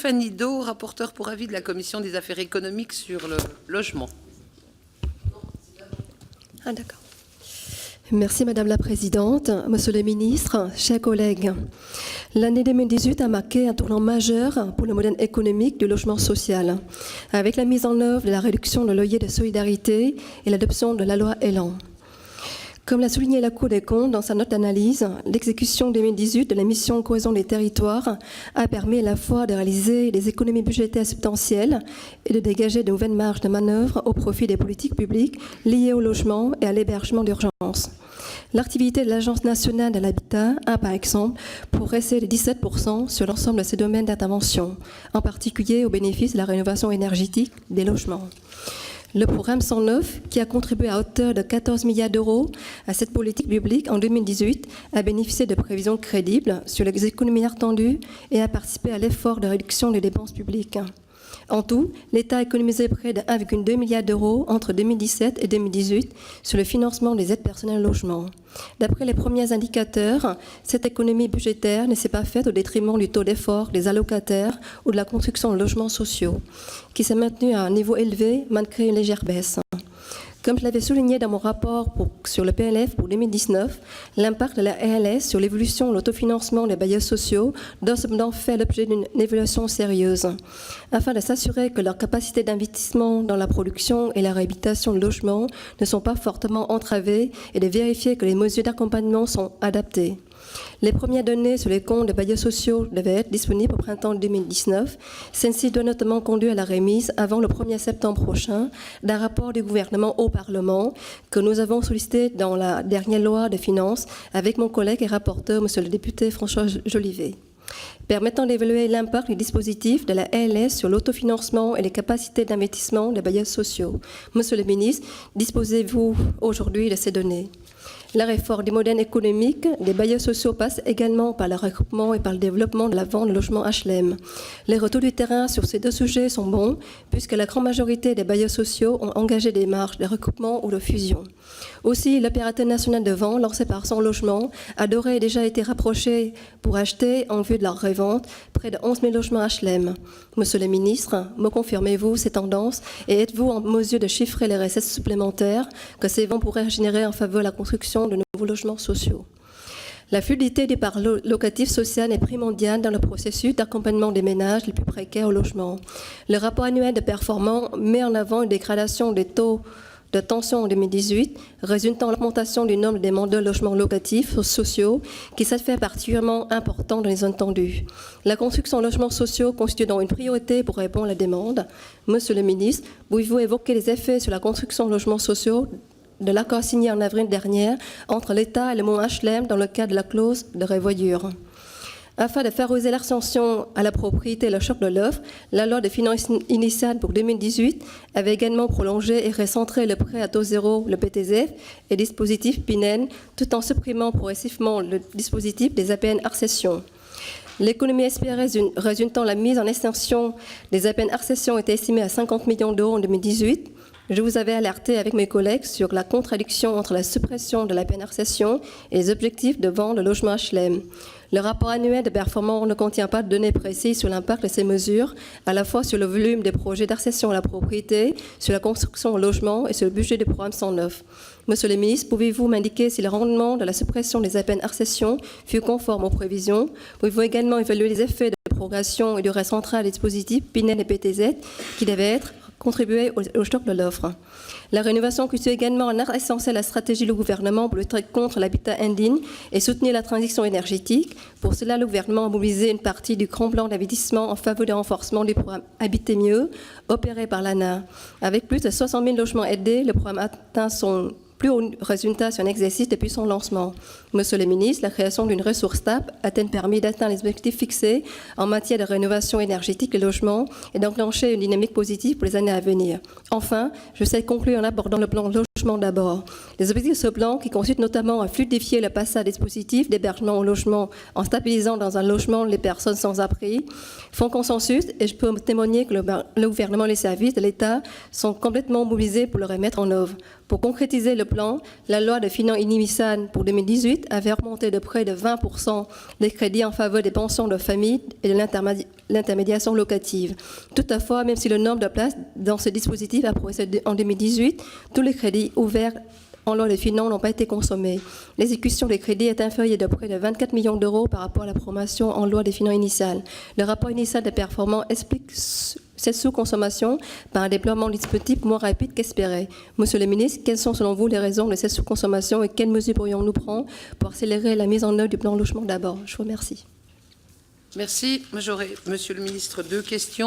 Stéphanie Do, rapporteure pour avis de la Commission des affaires économiques sur le logement. Ah, d'accord. Merci Madame la Présidente, Monsieur le Ministre, chers collègues. L'année 2018 a marqué un tournant majeur pour le modèle économique du logement social, avec la mise en œuvre de la réduction de loyer de solidarité et l'adoption de la loi Elan. Comme l'a souligné la Cour des comptes dans sa note d'analyse, l'exécution 2018 de la mission cohésion des territoires a permis à la fois de réaliser des économies budgétaires substantielles et de dégager de nouvelles marges de manœuvre au profit des politiques publiques liées au logement et à l'hébergement d'urgence. L'activité de l'Agence nationale de l'habitat a, par exemple, progressé de 17% sur l'ensemble de ses domaines d'intervention, en particulier au bénéfice de la rénovation énergétique des logements. Le programme 109, qui a contribué à hauteur de 14 milliards d'euros à cette politique publique en 2018, a bénéficié de prévisions crédibles sur les économies attendues et a participé à l'effort de réduction des dépenses publiques. En tout, l'État a économisé près de 1,2 milliard d'euros entre 2017 et 2018 sur le financement des aides personnelles au logement. D'après les premiers indicateurs, cette économie budgétaire ne s'est pas faite au détriment du taux d'effort des allocataires ou de la construction de logements sociaux, qui s'est maintenu à un niveau élevé malgré une légère baisse. Comme je l'avais souligné dans mon rapport sur le PLF pour 2019, l'impact de la RLS sur l'évolution de l'autofinancement des bailleurs sociaux doit cependant faire l'objet d'une évaluation sérieuse, afin de s'assurer que leurs capacités d'investissement dans la production et la réhabilitation de logements ne sont pas fortement entravées et de vérifier que les mesures d'accompagnement sont adaptées. Les premières données sur les comptes des bailleurs sociaux devaient être disponibles au printemps 2019. Celle-ci doit notamment conduire à la remise, avant le 1er septembre prochain, d'un rapport du gouvernement au Parlement que nous avons sollicité dans la dernière loi de finances avec mon collègue et rapporteur, monsieur le député François Jolivet, permettant d'évaluer l'impact du dispositif de la LS sur l'autofinancement et les capacités d'investissement des bailleurs sociaux. Monsieur le ministre, disposez-vous aujourd'hui de ces données? La réforme du modèle économique des bailleurs sociaux passe également par le regroupement et par le développement de la vente de logements HLM. Les retours du terrain sur ces deux sujets sont bons, puisque la grande majorité des bailleurs sociaux ont engagé des démarches de regroupement ou de fusion. Aussi, l'opérateur national de vente, lancé par Son Logement, a d'ores et déjà été rapproché pour acheter, en vue de leur revente, près de 11 000 logements HLM. Monsieur le ministre, me confirmez-vous ces tendances et êtes-vous en mesure de chiffrer les recettes supplémentaires que ces ventes pourraient générer en faveur de la construction de nouveaux logements sociaux? La fluidité du parc locatif social est primordiale dans le processus d'accompagnement des ménages les plus précaires au logement. Le rapport annuel de performance met en avant une dégradation des taux de tension en 2018, résultant de l'augmentation du nombre des demandeurs de logements locatifs sociaux, qui s'avère particulièrement important dans les zones tendues. La construction de logements sociaux constitue donc une priorité pour répondre à la demande. Monsieur le ministre, pouvez-vous évoquer les effets sur la construction de logements sociaux de l'accord signé en avril dernier entre l'État et le mouvement HLM dans le cadre de la clause de revoyure? Afin de favoriser l'ascension à la propriété et le choc de l'offre, la loi de finances initiale pour 2018 avait également prolongé et recentré le prêt à taux zéro, le PTZ, et le dispositif PINEN, tout en supprimant progressivement le dispositif des APN accession. L'économie espérée résultant de la mise en extinction des APN accession était estimée à 50 millions d'euros en 2018. Je vous avais alerté avec mes collègues sur la contradiction entre la suppression de l'APN accession et les objectifs de vente de logements HLM. Le rapport annuel de performance ne contient pas de données précises sur l'impact de ces mesures, à la fois sur le volume des projets d'accession à la propriété, sur la construction au logement et sur le budget du programme 109. Monsieur le ministre, pouvez-vous m'indiquer si le rendement de la suppression des APN accession fut conforme aux prévisions? Pouvez-vous également évaluer les effets de progression et du recentrage des dispositifs PINEN et PTZ qui devaient être contribuer au stock de l'offre? La rénovation constitue également un art essentiel à la stratégie du gouvernement pour lutter contre l'habitat indigne et soutenir la transition énergétique. Pour cela, le gouvernement a mobilisé une partie du grand plan d'investissement en faveur du renforcement du programme Habiter mieux, opéré par l'ANA. Avec plus de 60 000 logements aidés, le programme atteint son plus haut résultat sur un exercice depuis son lancement. Monsieur le ministre, la création d'une ressource stable a-t-elle permis d'atteindre les objectifs fixés en matière de rénovation énergétique des logements et d'enclencher une dynamique positive pour les années à venir? Enfin, je sais conclure en abordant le plan logement d'abord. Les objectifs de ce plan, qui consistent notamment à fluidifier le passage des dispositifs d'hébergement au logement en stabilisant dans un logement les personnes sans abri, font consensus et je peux témoigner que le gouvernement et les services de l'État sont complètement mobilisés pour le remettre en œuvre. Pour concrétiser le plan, la loi de finances initiale pour 2018 avait remonté de près de 20% les crédits en faveur des pensions de famille et de l'intermédiation locative. Toutefois, même si le nombre de places dans ce dispositif a progressé en 2018, tous les crédits ouverts en loi de finances n'ont pas été consommés. L'exécution des crédits est inférieure de près de 24 millions d'euros par rapport à la promotion en loi de finances initiale. Le rapport initial de performance explique cette sous-consommation par un déploiement du dispositif moins rapide qu'espéré. Monsieur le ministre, quelles sont selon vous les raisons de cette sous-consommation et quelles mesures pourrions-nous prendre pour accélérer la mise en œuvre du plan logement d'abord? Je vous remercie. Merci. Moi, j'aurais, monsieur le ministre, deux questions.